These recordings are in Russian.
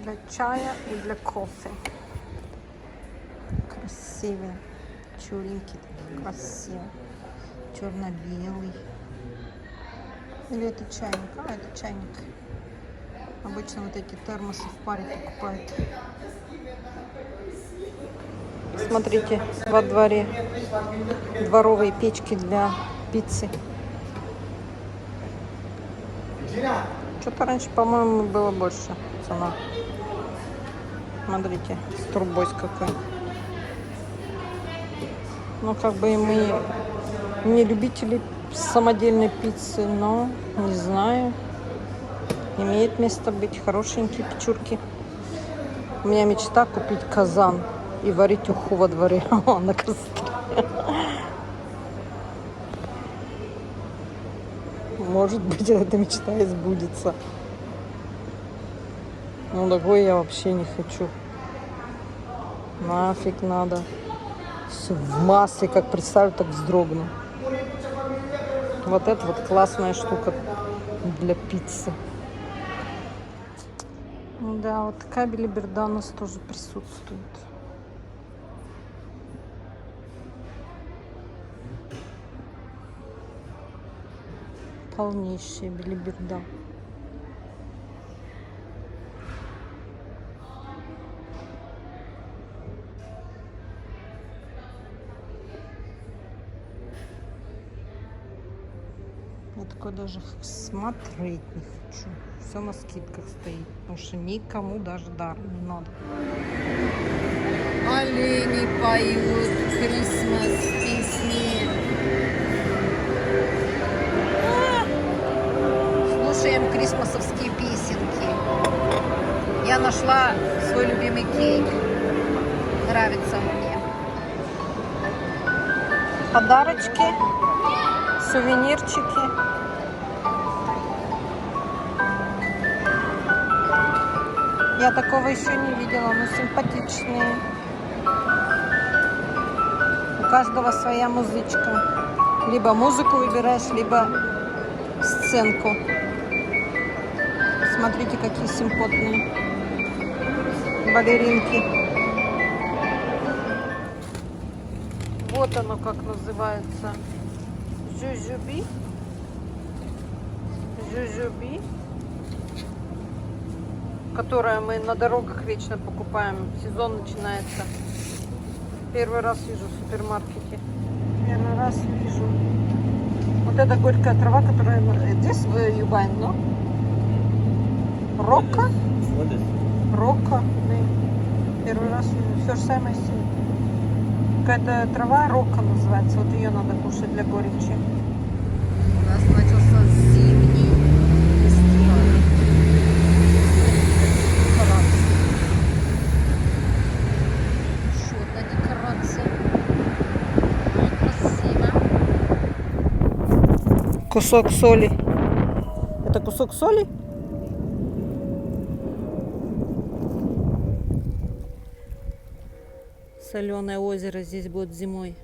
для чая и для кофе. Красивый, черненький, красивый, черно-белый. Или это чайник? А, это чайник. Обычно вот эти термосы в паре покупают. Смотрите, во дворе дворовые печки для пиццы. Что-то раньше, по-моему, было больше цена. Смотрите, с трубой с какой. Ну, как бы и мы не любители самодельной пиццы, но не знаю. Имеет место быть хорошенькие печурки. У меня мечта купить казан и варить уху во дворе на костре. Может быть, эта мечта и сбудется. Ну, такое я вообще не хочу. Нафиг надо. Все в масле, как представлю, так вздрогну. Вот это вот классная штука для пиццы. Да, вот такая белиберда у нас тоже присутствует. Полнейшая белиберда. Я такое даже смотреть не хочу. Все на скидках стоит, потому что никому даже даром не надо. Олени поют Крисмас песни. Слушаем крисмасовские песенки. Я нашла свой любимый кейк. Нравится мне. Подарочки, сувенирчики. Я такого еще не видела, но симпатичные. У каждого своя музычка. Либо музыку выбираешь, либо сценку. Смотрите, какие симпотные балеринки. Вот оно как называется. Жужуби. Жужуби. Которое мы на дорогах вечно покупаем. Сезон начинается. Первый раз вижу в супермаркете. Первый раз вижу. Вот эта горькая трава, которая здесь в Юбайн, но? Рокко? Рокко. Первый раз вижу. Все же самое сильное. Какая-то трава рокко называется. Вот ее надо кушать для горечи. У нас начался зимний фестиваль. Еще одна декорация. Красиво. Кусок соли. Это кусок соли? Соленое озеро здесь будет зимой.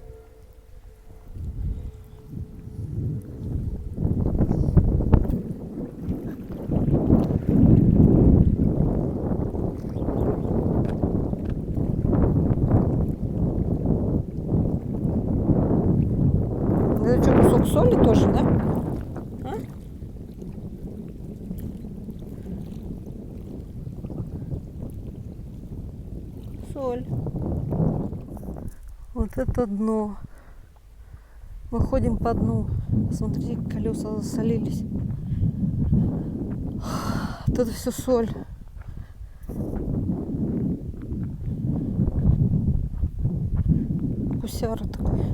Это что, кусок соли тоже, да? А? Соль. Вот это дно. Мы ходим по дну. Смотрите, колеса засолились. Вот это все соль. Гусяра такой.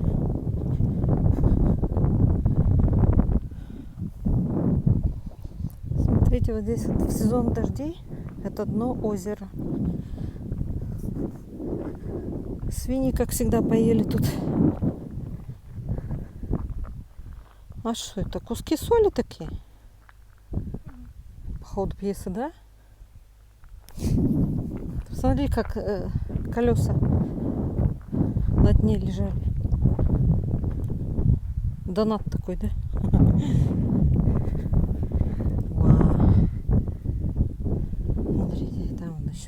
Смотрите, вот здесь вот в сезон дождей это дно озера. Свиньи, как всегда, поели тут. А что это? Куски соли такие? По ходу пьесы, да? Смотри, как колеса на дне лежали. Донат такой, да? Вау. Смотрите, там он еще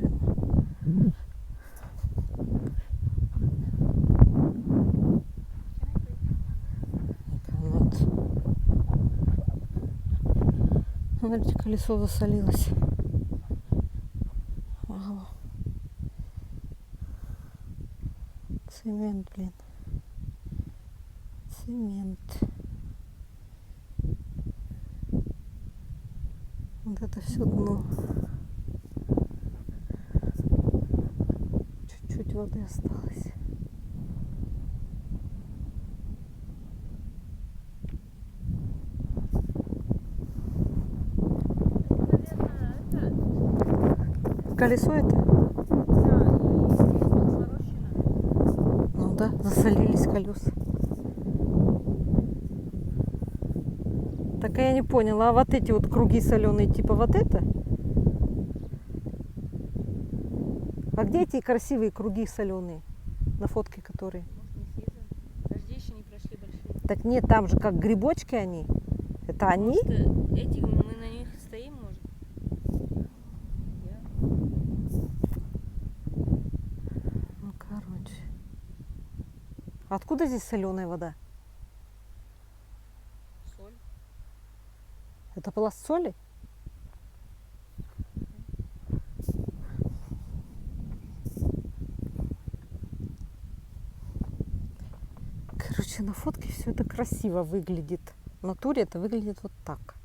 Смотрите, колесо засолилось. Вау. Цемент, блин. Цемент. Вот это все дно. Чуть-чуть воды осталось. Колесо это? Ну да, засолились колеса. Так я не поняла, а вот эти вот круги соленые, типа вот это? А где эти красивые круги соленые? На фотке которые? Может, не съездим? Дожди еще не прошли большие. Так нет, там же как грибочки они. Это они? Может, эти, мы на них стоим, может? Ну, короче. Откуда здесь соленая вода? Соль. Это пласт соли? Короче, на фотке все это красиво выглядит. В натуре это выглядит вот так.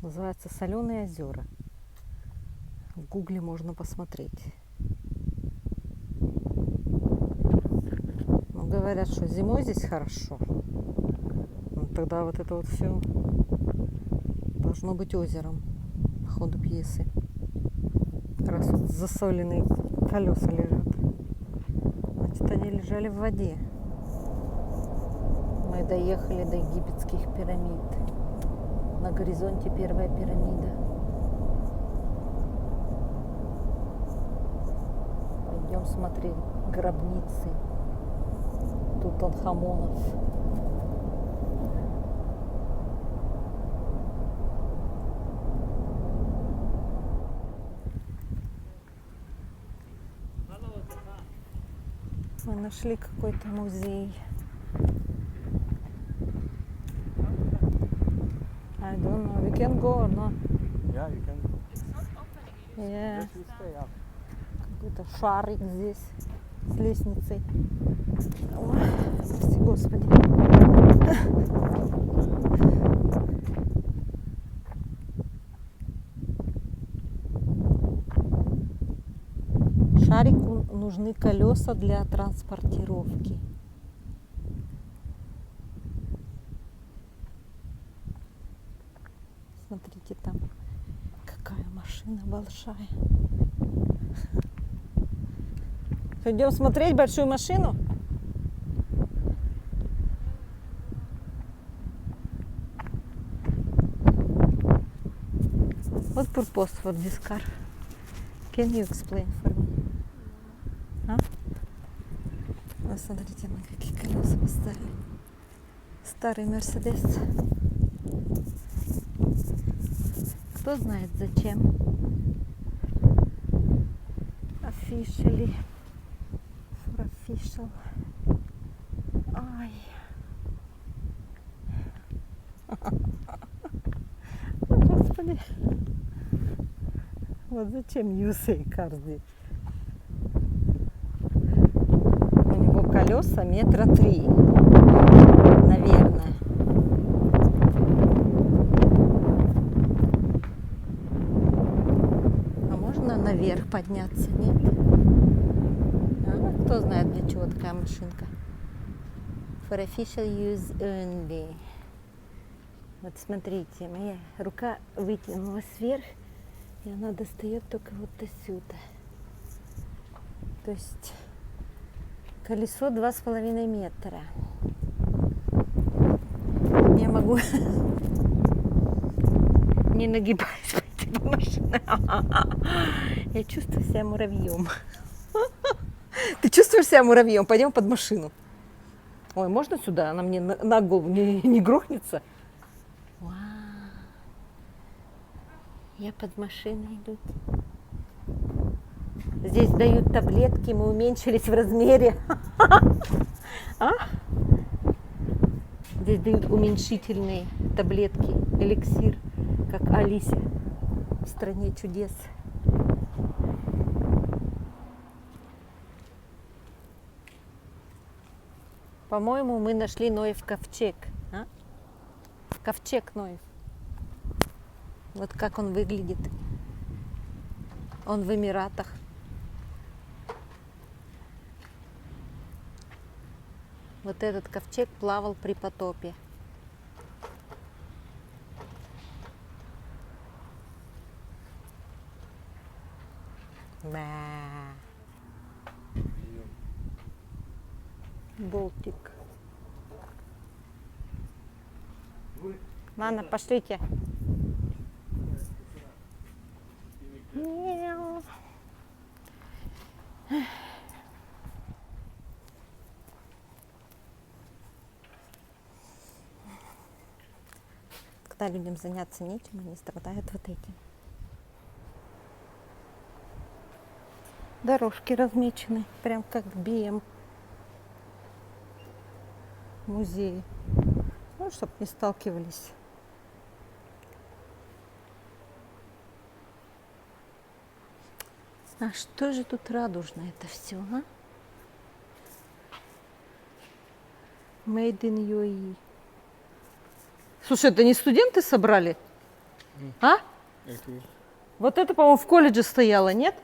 Называется «Соленые озера». В гугле можно посмотреть. Ну, говорят, что зимой здесь хорошо. Ну, тогда вот это вот все должно быть озером по ходу пьесы. Раз вот засоленные колеса лежат. Значит, они лежали в воде. Мы доехали до египетских пирамид. На горизонте первая пирамида. Пойдем смотреть гробницы Тутанхамонов. Мы нашли какой-то музей. I don't know. We can go or not? Yeah, you can. Yeah. Just you stay up. Какой-то шарик здесь с лестницей. Ой, прости господи. Шарику нужны колеса для транспортировки. Смотрите, там какая машина большая. Пойдем смотреть большую машину? What purpose for this car? Can you explain for me? А? Вот смотрите, на какие колеса поставили. Старый Мерседес. Кто знает зачем? Officially. For official. Ай. О, Господи. Вот зачем USA car здесь? У него колеса 3 метра, наверное. А можно наверх подняться, нет? А, кто знает, для чего такая машинка? For official use only. Вот смотрите, моя рука вытянулась вверх, и она достает только вот до сюда. То есть колесо 2,5 метра. Я могу не нагибаясь пойти по машине. Я чувствую себя муравьем. Ты чувствуешь себя муравьем? Пойдем под машину. Ой, можно сюда? Она мне на голову не грохнется? Вау. Я под машиной иду. Здесь дают таблетки, мы уменьшились в размере. А? Здесь дают уменьшительные таблетки, эликсир, как Алисе в стране чудес. По-моему, мы нашли Ноев ковчег. А? Ковчег Ноев. Вот как он выглядит. Он в Эмиратах. Вот этот ковчег плавал при потопе. Да. Болтик. Ладно, пошлите. Мяу. Когда людям заняться нечем, они страдают вот этим. Дорожки размечены, прям как в БМ музее. Ну, чтобы не сталкивались. А что же тут радужное это все, а? Made in UAE. Слушай, это не студенты собрали? А? Вот это, по-моему, в колледже стояло, нет?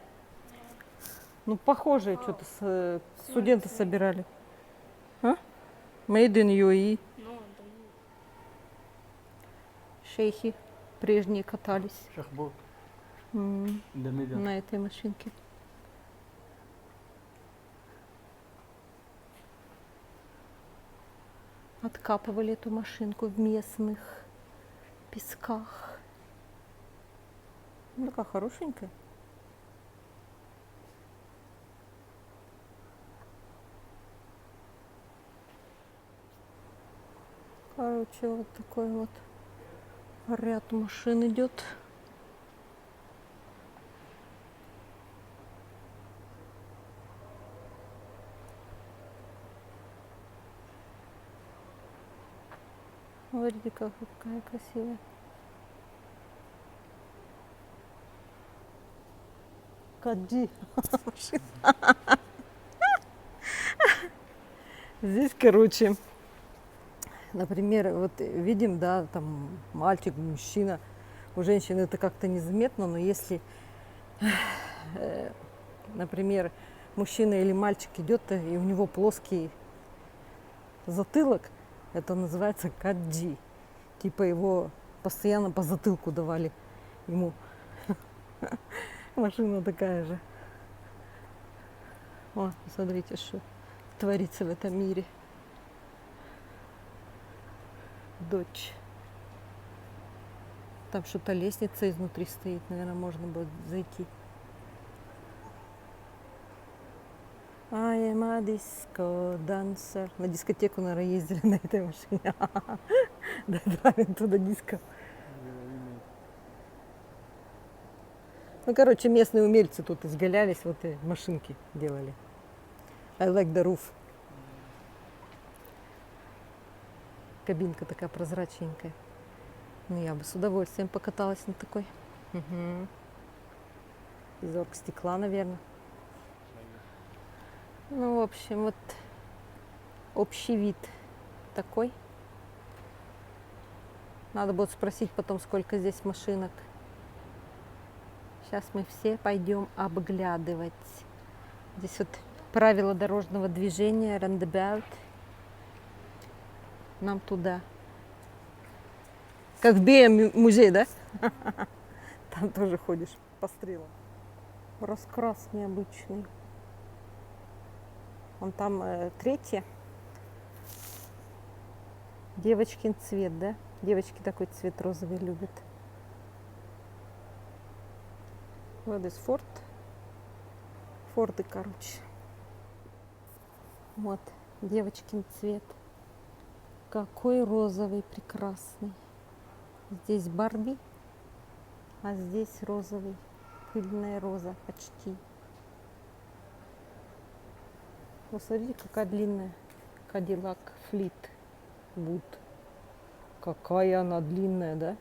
Ну, похожие что-то студенты собирали. А? Made in UAE. Шейхи прежние катались на этой машинке. Откапывали эту машинку в местных песках. Ну, такая хорошенькая. Короче, вот такой вот ряд машин идет. Смотрите, какая красивая. Каджи. Здесь, короче, например, вот видим, да, там мальчик, мужчина, у женщины это как-то незаметно, но если, например, мужчина или мальчик идет, и у него плоский затылок, это называется каджи. Типа его постоянно по затылку давали ему. Машина такая же. О, посмотрите, что творится в этом мире. Дочь. Там что-то лестница изнутри стоит, наверное, можно будет зайти. I am a disco dancer. На дискотеку, наверное, ездили на этой машине. Добавим туда диско. Ну, короче, местные умельцы тут изгалялись, вот и машинки делали. I like the roof. Кабинка такая прозрачненькая. Ну, я бы с удовольствием покаталась на такой. Угу. Из оргстекла, наверное. Ну, в общем, вот общий вид такой. Надо будет спросить потом, сколько здесь машинок. Сейчас мы все пойдем обглядывать. Здесь вот правила дорожного движения, roundabout. Нам туда. Как в БМ музей, да? Там тоже ходишь по стрелам. Раскрас необычный. Вон там третье. Девочкин цвет, да? Девочки такой цвет розовый любят. Вот здесь Форд. Форды, короче. Вот, девочкин цвет. Какой розовый, прекрасный. Здесь Барби, а здесь розовый. Пыльная роза почти. Вот смотрите, какая длинная. Кадиллак Флит Вуд. Какая она длинная, да?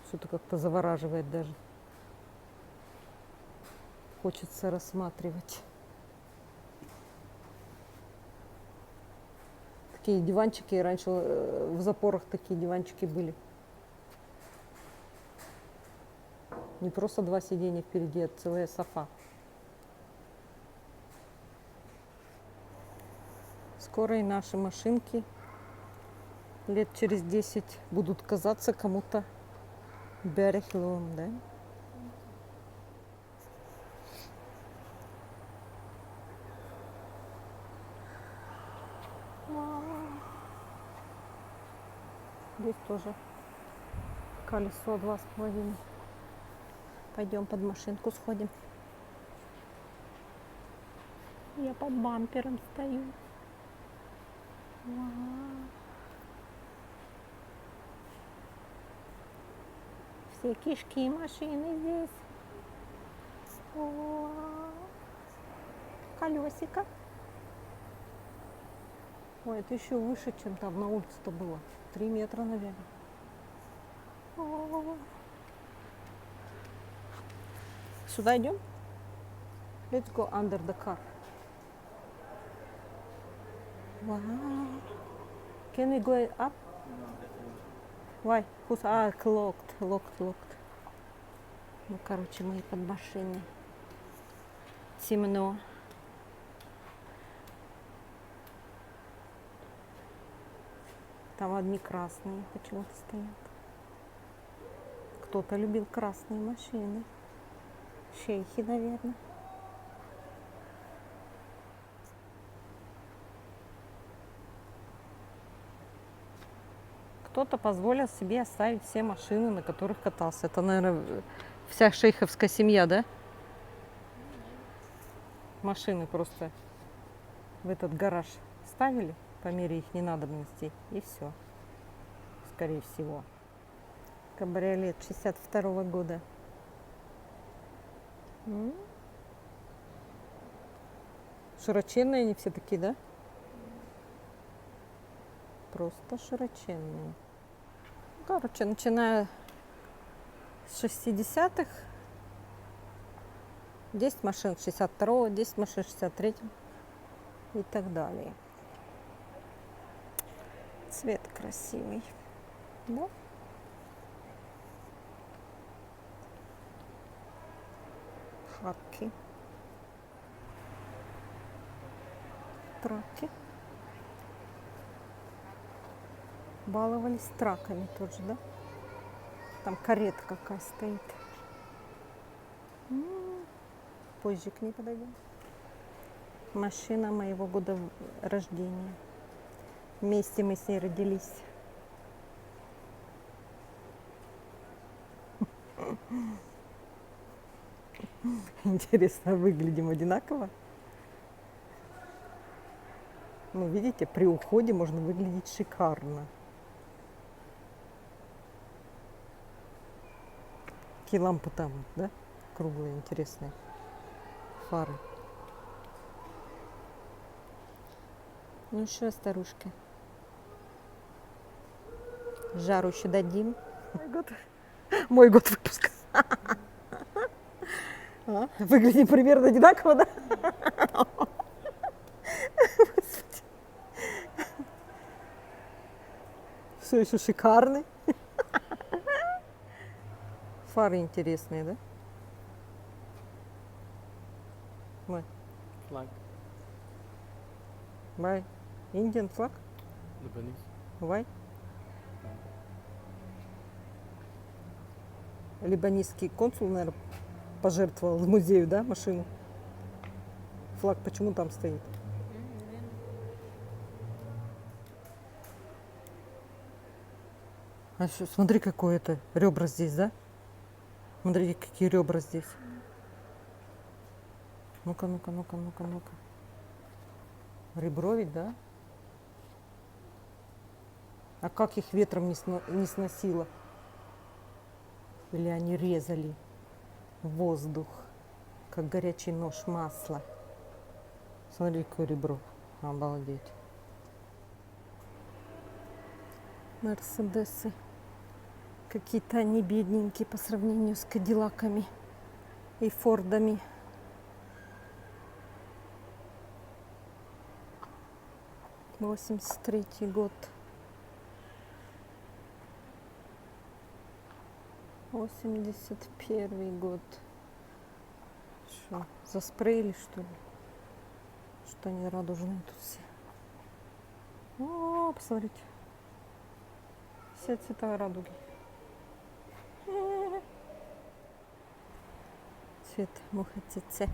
Что-то как-то завораживает даже. Хочется рассматривать. Такие диванчики, раньше в запорах такие диванчики были. Не просто два сиденья впереди, а целая софа. Скоро и наши машинки лет через 10 будут казаться кому-то берехлом, да? Здесь тоже колесо 2,5. Пойдем под машинку сходим. Я под бампером стою. Вау. Все кишки машины здесь. Вау. Колесико. Ой, это еще выше, чем там на улице-то было. 3 метра, наверное. О. Сюда идем? Let's go under the car. Wow. Can we go up? Why? Who's locked. Ну, короче, мы под машиной. Темно. Там одни красные почему-то стоят. Кто-то любил красные машины. Шейхи, наверное. Кто-то позволил себе оставить все машины, на которых катался. Это, наверное, вся шейховская семья, да? Машины просто в этот гараж ставили по мере их ненадобностей. И все. Скорее всего. Кабриолет 62-го года. Широченные они все такие, да? Просто широченные. Короче, начиная с 60-х, 10 машин 62-го, 10 машин 63-го и так далее. Цвет красивый, да? Хаки. Траки. Баловались траками тоже, да? Там карета какая стоит. Позже к ней подойдем. Машина моего года рождения. Вместе мы с ней родились. Интересно, выглядим одинаково? Ну, видите, при уходе можно выглядеть шикарно. Какие лампы там, да? Круглые, интересные. Фары. Ну что, старушка? Жару еще дадим. Мой год выпуска. Выглядим примерно одинаково, да? Все еще шикарный. Фары интересные, да? Мой. Flag. Why? Indian flag? Lebanese. Why? Либанийский консул, наверное, пожертвовал музею, да, машину? Флаг почему там стоит? А что, смотри, какое это ребра здесь, да? Смотрите, какие ребра здесь. Ну-ка. Ребро ведь, да? А как их ветром не сносило? Или они резали воздух, как горячий нож масла? Смотри, какое ребро. Обалдеть. Мерседесы. Какие-то они бедненькие по сравнению с Кадиллаками и Фордами. '83 год. 81 год. Что, заспреили, что ли? Что они радужные тут все. О, посмотрите. Все цвета радуги. Цвет мухоцеце.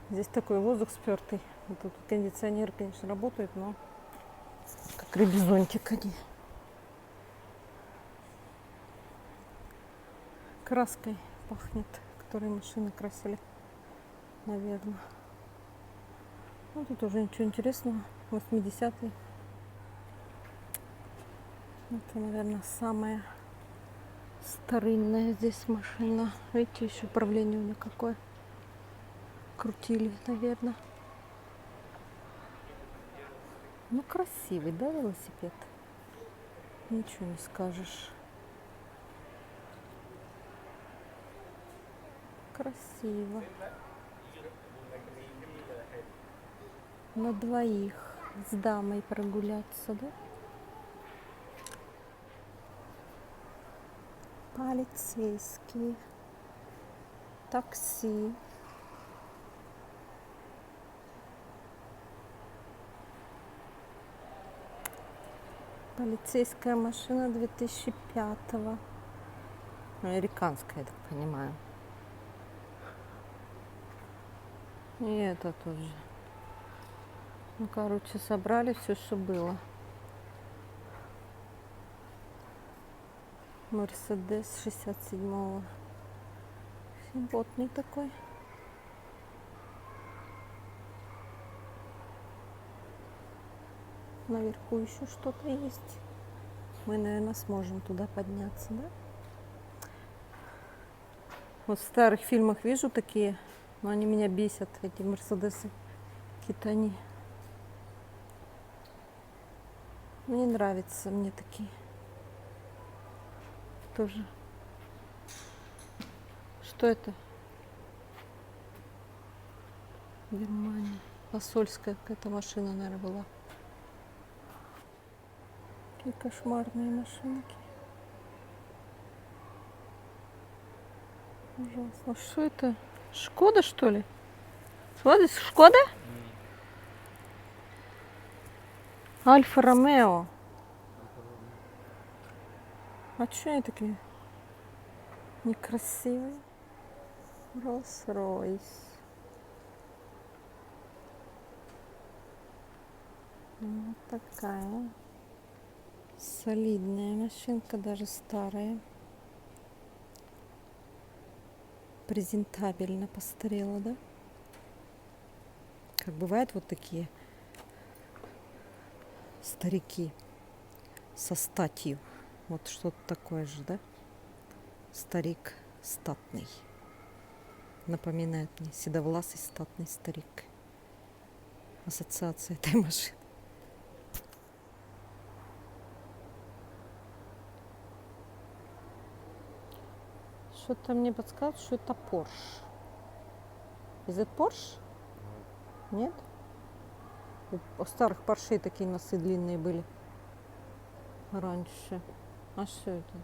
Здесь такой воздух спертый. Вот тут кондиционер, конечно, работает, но как рыбий зонтик они. Краской пахнет, которой машины красили, наверное. Ну, тут уже ничего интересного. 80-е. Это, наверное, самая старинная здесь машина. Видите, еще управление у нее какое. Крутили, наверное. Ну, красивый, да, велосипед? Ничего не скажешь. Красиво. На двоих с дамой прогуляться, да? Полицейские. Такси. Полицейская машина 2005-го. Американская, я так понимаю. И это тоже. Ну, короче, собрали все, что было. Мерседес 67-го. Симпотный такой. Наверху еще что-то есть. Мы, наверное, сможем туда подняться, да? Вот в старых фильмах вижу такие, но они меня бесят, эти мерседесы. Какие-то они. Мне нравятся мне такие. Тоже. Что это? Германия. Посольская какая-то машина, наверное, была. Какие кошмарные машинки. Ужасно. Что это? Шкода, что ли? Вот Шкода? Альфа Ромео. А что они такие некрасивые? Роллс-Ройс. Вот такая солидная машинка, даже старая. Презентабельно постарела, да? Как бывают вот такие старики со статью. Вот что-то такое же, да? Старик статный. Напоминает мне седовласый статный старик. Ассоциация этой машины. Что-то мне подсказывает, что это Porsche. Is it Porsche? Нет? У старых Поршей такие носы длинные были раньше. А что это?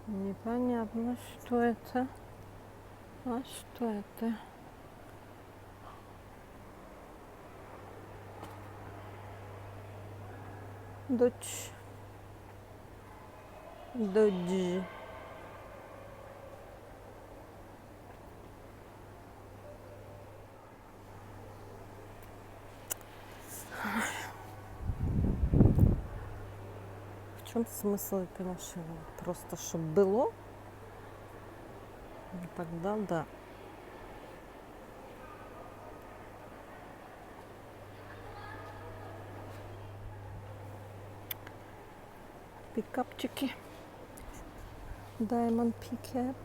Непонятно, что это. А что это? Dodge. Dodge. В чем смысл этой машины? Просто чтобы было? Тогда да. Пикапчики. Diamond Pickup.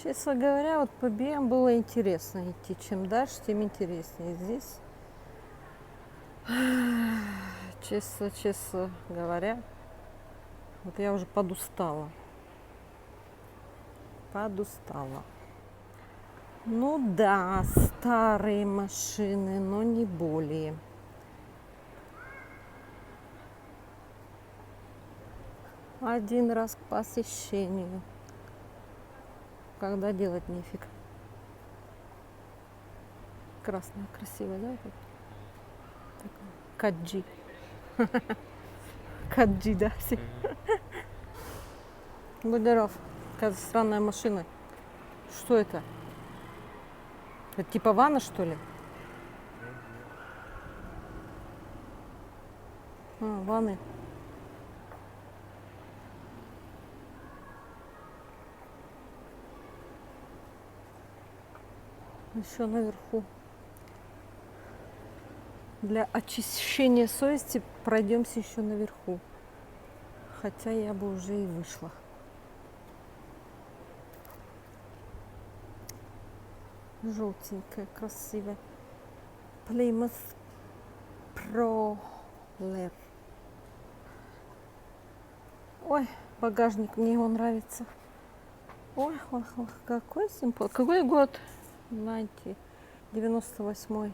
Честно говоря, вот по БМ было интересно идти. Чем дальше, тем интереснее. Здесь, честно говоря, вот я уже подустала. Ну да, старые машины, но не более. Один раз к посещению. Когда делать нефиг. Красная, красивая, да? Каджи. Каджи, да, все. Будеров. Какая странная машина. Что это? Это типа ванна, что ли? А, ванны. Еще наверху. Для очищения совести пройдемся еще наверху. Хотя я бы уже и вышла. Желтенькая, красивая. Plymouth Prowler. Ой, багажник, мне его нравится. Ой, какой симпл. Какой год? 98-й.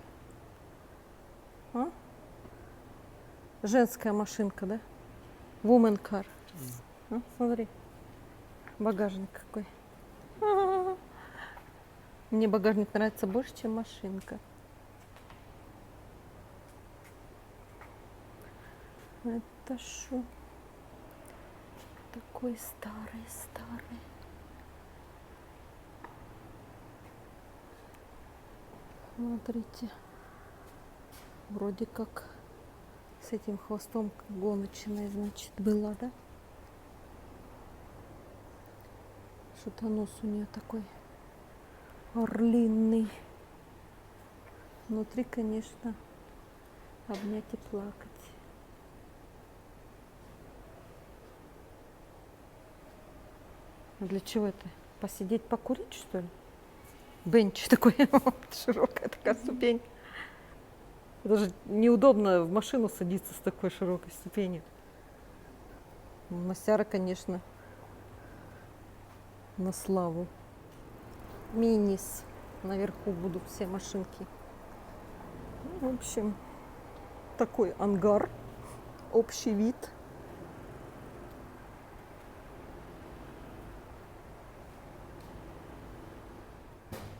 А? Женская машинка, да? Woman car. А, смотри. Багажник какой. Мне багажник нравится больше, чем машинка. Это что? Такой старый. Смотрите. Вроде как с этим хвостом гоночной, значит, была, да? Что-то нос у нее такой орлиный. Внутри, конечно, обнять и плакать. А для чего это? Посидеть, покурить, что ли? Бенч такой, широкая такая ступень. Даже неудобно в машину садиться с такой широкой ступенью. Мастера, конечно, на славу. Минис. Наверху будут все машинки. В общем, такой ангар. Общий вид.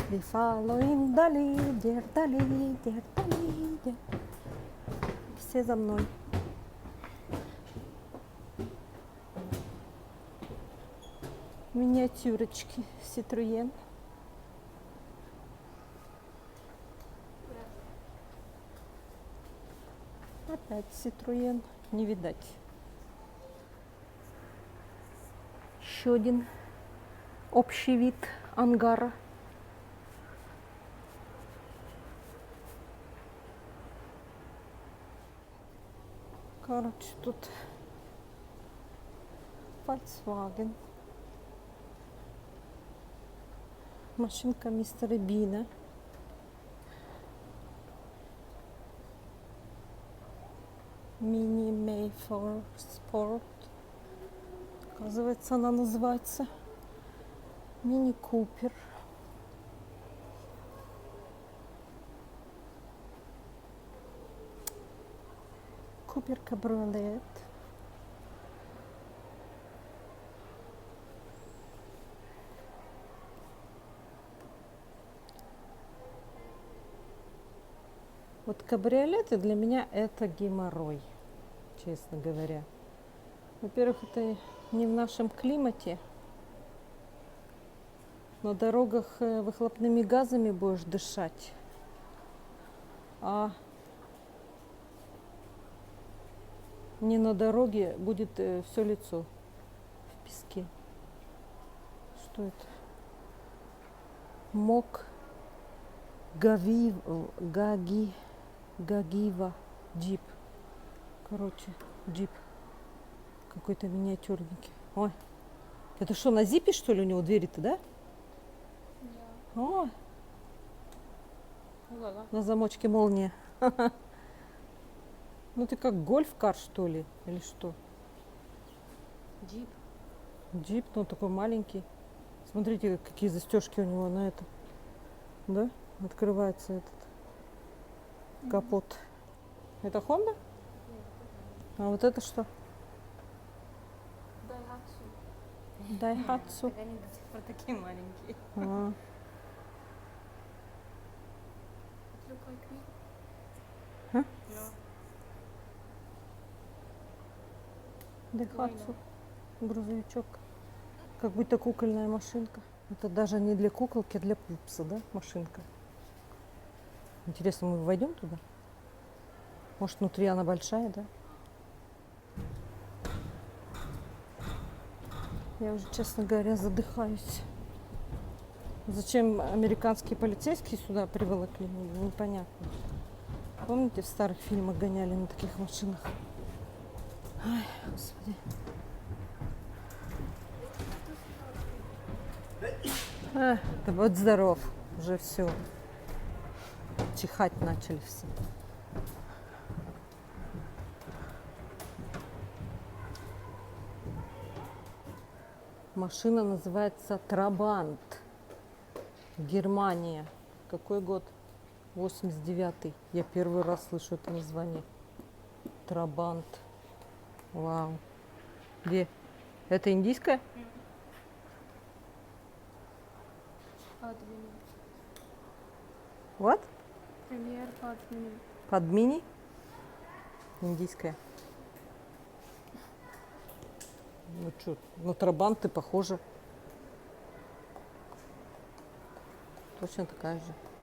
We follow in the leader, the leader, the leader. Все за мной. Миниатюрочки Citroën. Опять Citroën. Не видать. Еще один общий вид ангара. Короче, тут Volkswagen. Машинка мистера Бина. Mini Mayfair Sport. Оказывается, она называется. Мини Купер. Купер кабриолет. Вот кабриолеты для меня это геморрой, честно говоря. Во-первых, это не в нашем климате. На дорогах выхлопными газами будешь дышать. А не на дороге будет все лицо в песке. Что это? Мок Гагива джип. Короче, джип. Какой-то миниатюрненький. Ой. Это что, на зипе, что ли, у него двери-то, да? О, Ла-ла. на замочке молния. Ну ты как гольф-кар, что ли? Или что? Джип. Джип, ну такой маленький. Смотрите, какие застежки у него на это. Да? Открывается этот капот. Это Honda? А вот это что? Daihatsu. Так они до сих пор такие маленькие. А, Look like me. Huh? No. Daihatsu. Грузовичок. Как будто кукольная машинка. Это даже не для куколки, а для пупса, да, машинка? Интересно, мы войдем туда? Может, внутри она большая, да? Я уже, честно говоря, задыхаюсь. Зачем американские полицейские сюда приволокли, непонятно. Помните, в старых фильмах гоняли на таких машинах? Ай, господи. Да вот здоров. Уже все. Чихать начали все. Машина называется Трабант. Германия. Какой год? 89-й. Я первый раз слышу это название. Трабант. Вау. Где? Это индийская? Вот? Премьер под меню. Под мини? Индийская. Ну что, на Трабанты похоже. Точно такая же.